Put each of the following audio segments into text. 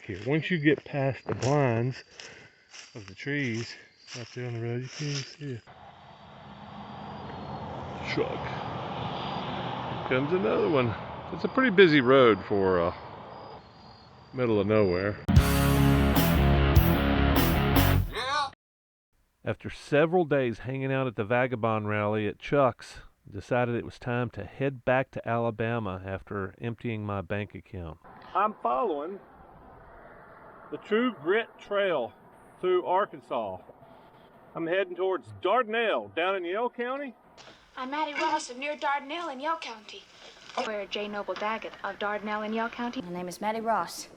here. Once you get past the blinds of the trees out there on the road, you can't even see it. Truck. Here comes another one. It's a pretty busy road for middle of nowhere. After several days hanging out at the Vagabond rally at Chuck's, decided it was time to head back to Alabama after emptying my bank account. I'm following the True Grit Trail through Arkansas. I'm heading towards Dardanelle down in Yell County. I'm Maddie Ross of near Dardanelle in Yell County. We're J. Noble Daggett of Dardanelle in Yell County. My name is Maddie Ross.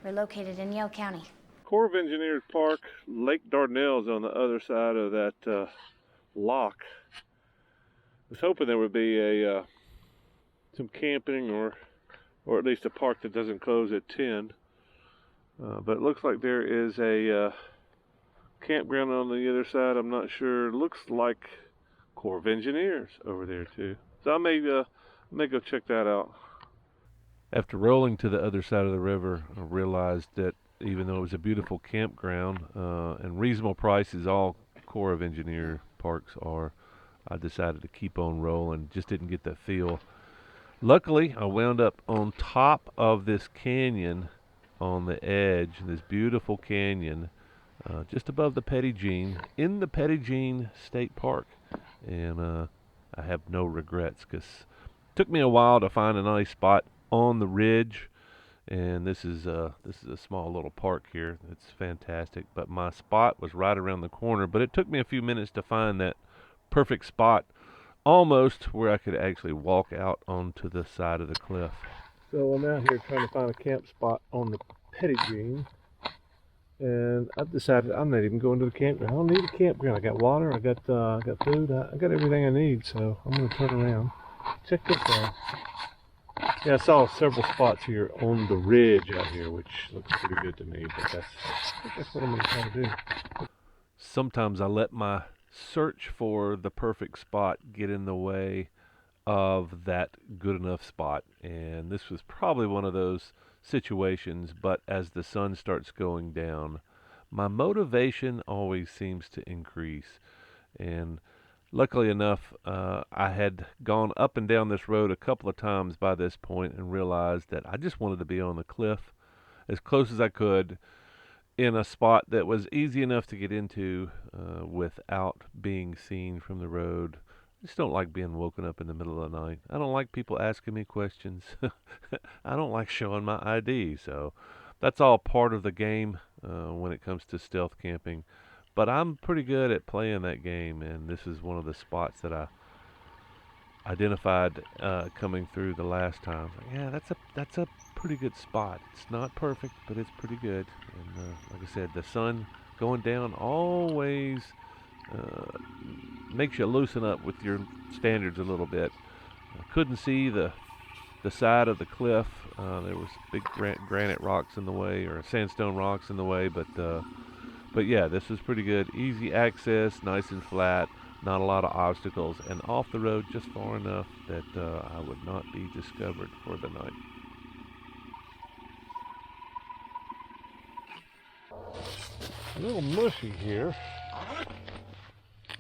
We're located in Yell County. Corps of Engineers Park, Lake Dardanelle is on the other side of that lock. I was hoping there would be some camping or at least a park that doesn't close at 10. But it looks like there is a campground on the other side. I'm not sure. It looks like Corps of Engineers over there too. So I may go check that out. After rolling to the other side of the river, I realized that even though it was a beautiful campground and reasonable prices, all Corps of Engineer parks are, I decided to keep on rolling. Just didn't get that feel. Luckily, I wound up on top of this canyon on the edge, this beautiful canyon, just above the Petit Jean, in the Petit Jean State Park. And I have no regrets, because it took me a while to find a nice spot on the ridge. And this is a small little park here. It's fantastic. But my spot was right around the corner. But it took me a few minutes to find that perfect spot, almost where I could actually walk out onto the side of the cliff. So I'm out here trying to find a camp spot on the Petit Jean, and I've decided I'm not even going to the campground. I don't need a campground. I got water, I got food, I got everything I need. So I'm going to turn around. Check this out. Yeah, I saw several spots here on the ridge out here, which looks pretty good to me. But that's what I'm going to try to do. Sometimes I let my search for the perfect spot get in the way of that good enough spot, and this was probably one of those situations. But as the sun starts going down, my motivation always seems to increase, and luckily enough, I had gone up and down this road a couple of times by this point and realized that I just wanted to be on the cliff as close as I could, in a spot that was easy enough to get into without being seen from the road. I just don't like being woken up in the middle of the night. I don't like people asking me questions. I don't like showing my ID. So that's all part of the game when it comes to stealth camping. But I'm pretty good at playing that game, and this is one of the spots that I identified coming through the last time. Yeah, that's a pretty good spot. It's not perfect, but it's pretty good. And like I said, the sun going down always makes you loosen up with your standards a little bit. I couldn't see the side of the cliff. There was big granite rocks in the way, or sandstone rocks in the way, but yeah, this was pretty good. Easy access, nice and flat, not a lot of obstacles, and off the road just far enough that I would not be discovered for the night. A little mushy here.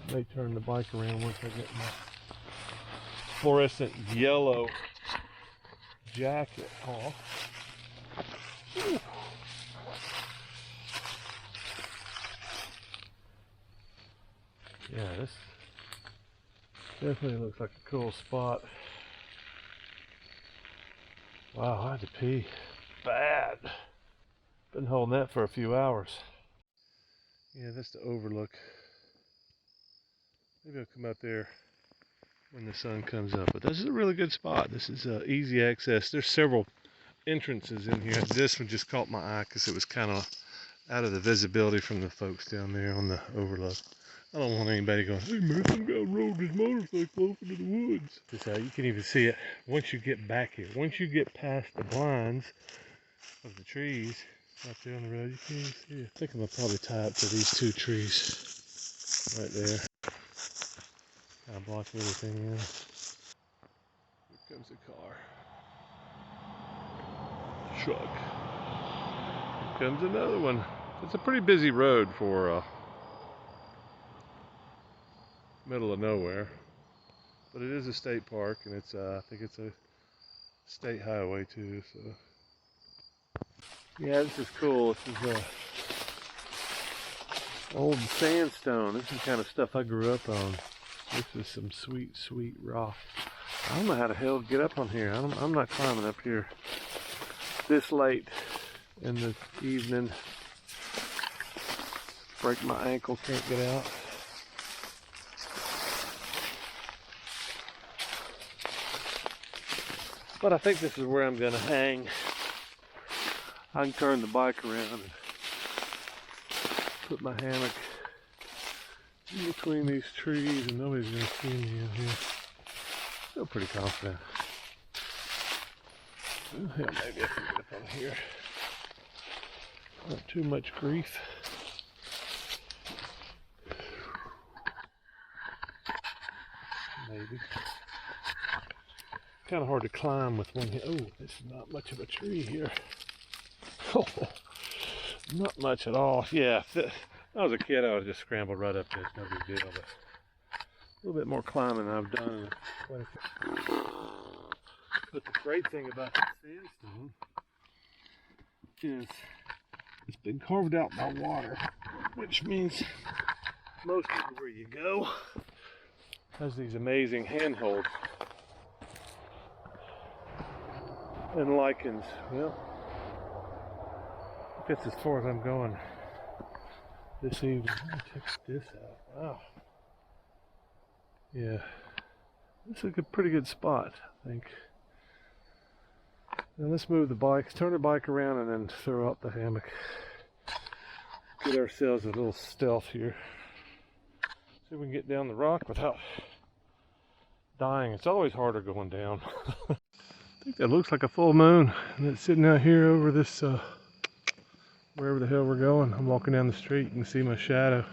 I may turn the bike around once I get my fluorescent yellow jacket off. Whew. Yeah, this definitely looks like a cool spot. Wow, I had to pee bad. Been holding that for a few hours. Yeah, that's the overlook. Maybe I'll come out there when the sun comes up. But this is a really good spot. This is easy access. There's several entrances in here. This one just caught my eye because it was kind of out of the visibility from the folks down there on the overlook. I don't want anybody going, hey man, some guy rode his motorcycle off into the woods. You can even see it once you get back here. Once you get past the blinds of the trees out there on the road, you can't even see it. I think I'm going to probably tie up to these two trees right there. Kind of block everything in. Here comes the car. Truck. comes another one. It's a pretty busy road for middle of nowhere, but it is a state park, and it's I think it's a state highway too. So yeah, this is cool. This is old sandstone. This is the kind of stuff I grew up on. This is some sweet, sweet rock. I don't know how the hell to get up on here. I'm not climbing up here this late in the evening. Break my ankle, can't get out. But I think this is where I'm gonna hang. I can turn the bike around and put my hammock in between these trees and nobody's gonna see me in here. Feel pretty confident. Well, hell, maybe I can get up on here. Not too much grief. Maybe. Kind of hard to climb with one hand. Oh, this is not much of a tree here. Oh, not much at all. Yeah, if I was a kid, I would have just scrambled right up this. No big deal. But a little bit more climbing than I've done. But the great thing about the sandstone is it's been carved out by water, which means most everywhere you go has these amazing handholds and lichens. Well, that's as far as I'm going this evening. Let me check this out. Wow. Yeah, this is a pretty good spot, I think. Now let's move the bike, turn the bike around, and then throw out the hammock. Get ourselves a little stealth here. See if we can get down the rock without dying. It's always harder going down. I think that looks like a full moon, and it's sitting out here over this, wherever the hell we're going. I'm walking down the street, you can see my shadow.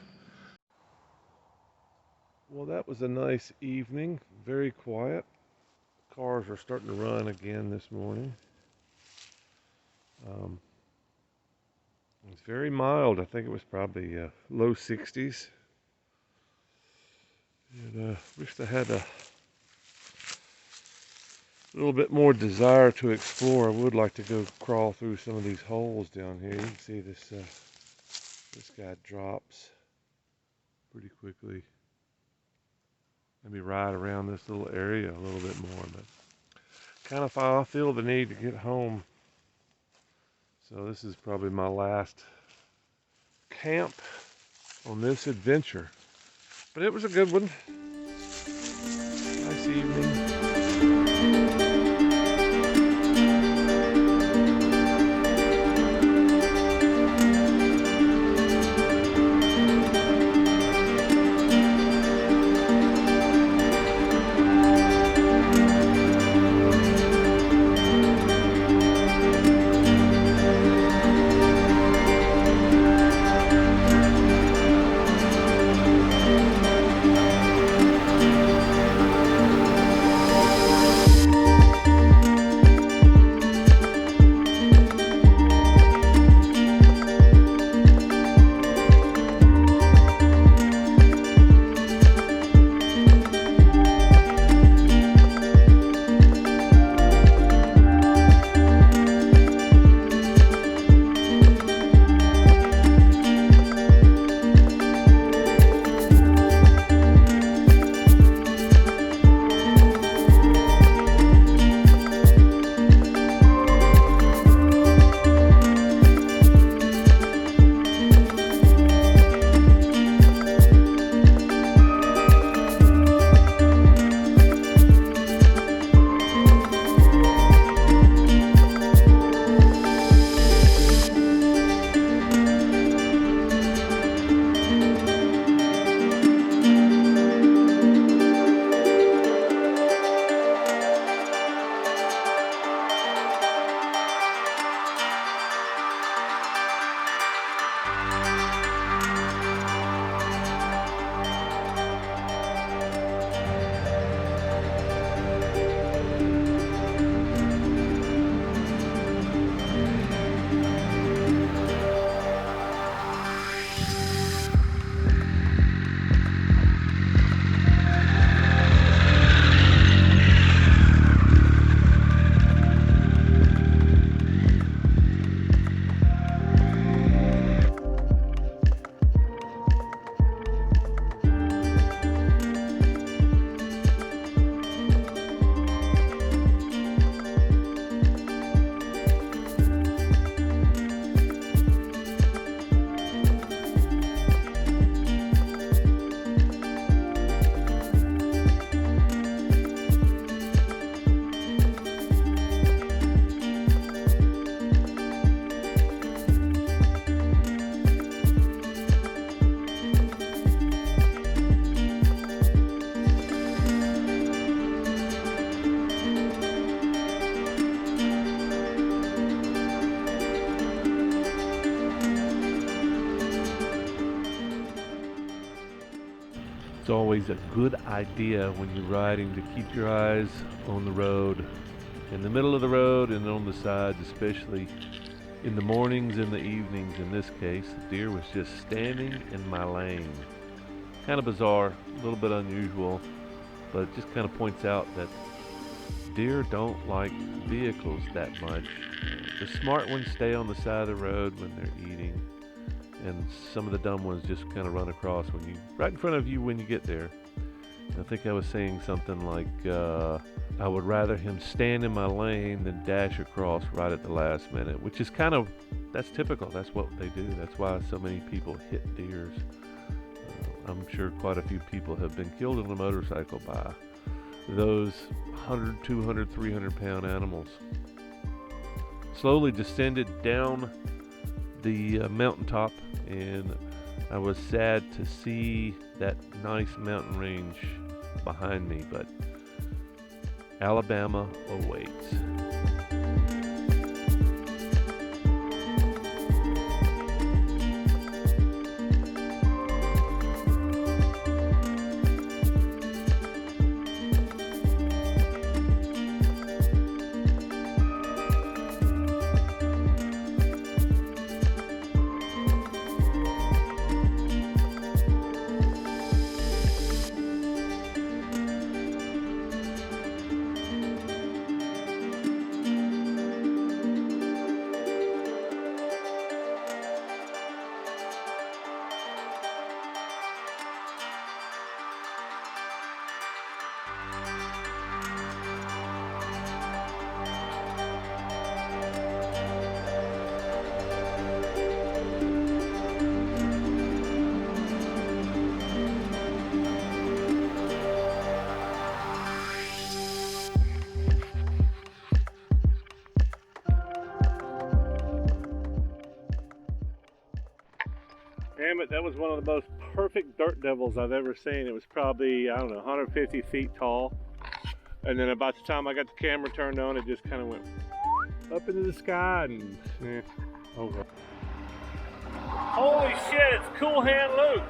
Well, that was a nice evening, very quiet. Cars are starting to run again this morning. It's very mild. I think it was probably low 60s. And wish I had a little bit more desire to explore. I would like to go crawl through some of these holes down here. You can see this this guy drops pretty quickly. Maybe ride around this little area a little bit more, but kind of I feel the need to get home. So this is probably my last camp on this adventure. But it was a good one. Nice evening. It's always a good idea when you're riding to keep your eyes on the road, in the middle of the road and on the sides, especially in the mornings and the evenings. In this case, the deer was just standing in my lane. Kind of bizarre, a little bit unusual, but it just kind of points out that deer don't like vehicles that much. The smart ones stay on the side of the road when they're eating, and some of the dumb ones just kind of run across right in front of you when you get there. I think I was saying something like, I would rather him stand in my lane than dash across right at the last minute, which is that's typical. That's what they do. That's why so many people hit deers. I'm sure quite a few people have been killed on a motorcycle by those 100, 200, 300 pound animals. Slowly descended down the mountaintop, and I was sad to see that nice mountain range behind me, but Alabama awaits. Damn it, that was one of the most perfect dirt devils I've ever seen. It was probably, 150 feet tall. And then about the time I got the camera turned on, it just kind of went up into the sky and over. Holy shit, it's Cool Hand Luke.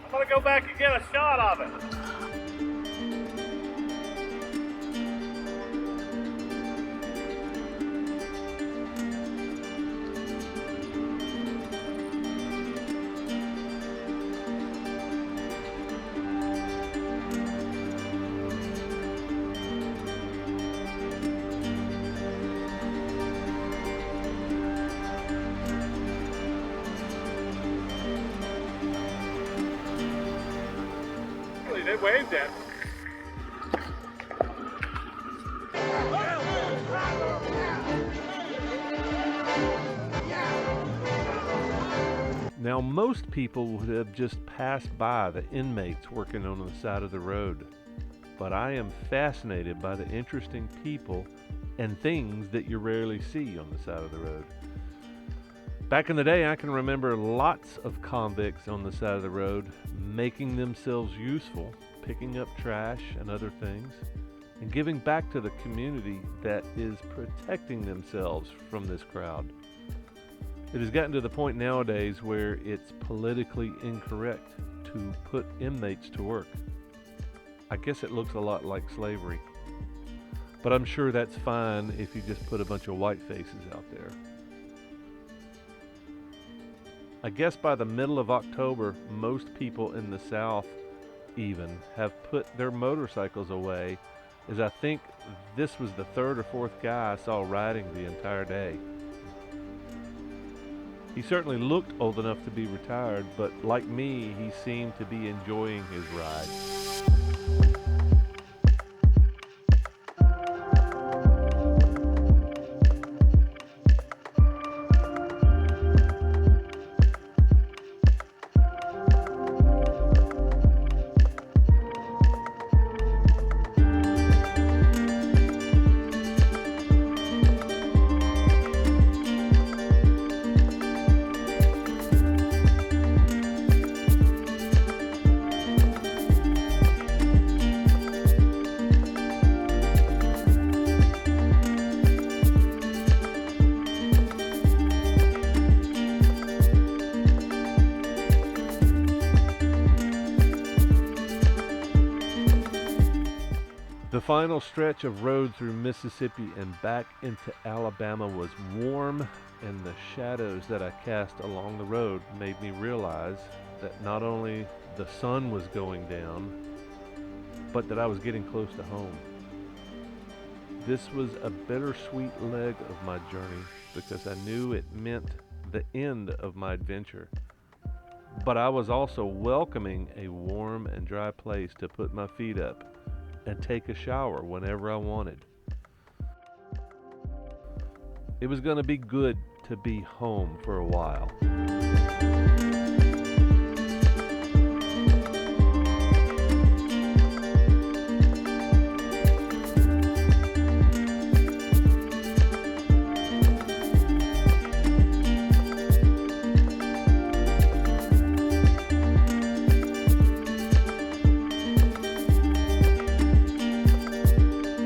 I'm gonna go back and get a shot of it. They waved at me. Now, most people would have just passed by the inmates working on the side of the road, but I am fascinated by the interesting people and things that you rarely see on the side of the road. Back in the day, I can remember lots of convicts on the side of the road making themselves useful, picking up trash and other things, and giving back to the community that is protecting themselves from this crowd. It has gotten to the point nowadays where it's politically incorrect to put inmates to work. I guess it looks a lot like slavery, but I'm sure that's fine if you just put a bunch of white faces out there. I guess by the middle of October, most people in the South even have put their motorcycles away, as I think this was the third or fourth guy I saw riding the entire day. He certainly looked old enough to be retired, but like me, he seemed to be enjoying his ride. The final stretch of road through Mississippi and back into Alabama was warm, and the shadows that I cast along the road made me realize that not only the sun was going down, but that I was getting close to home. This was a bittersweet leg of my journey because I knew it meant the end of my adventure. But I was also welcoming a warm and dry place to put my feet up and take a shower whenever I wanted. It was going to be good to be home for a while.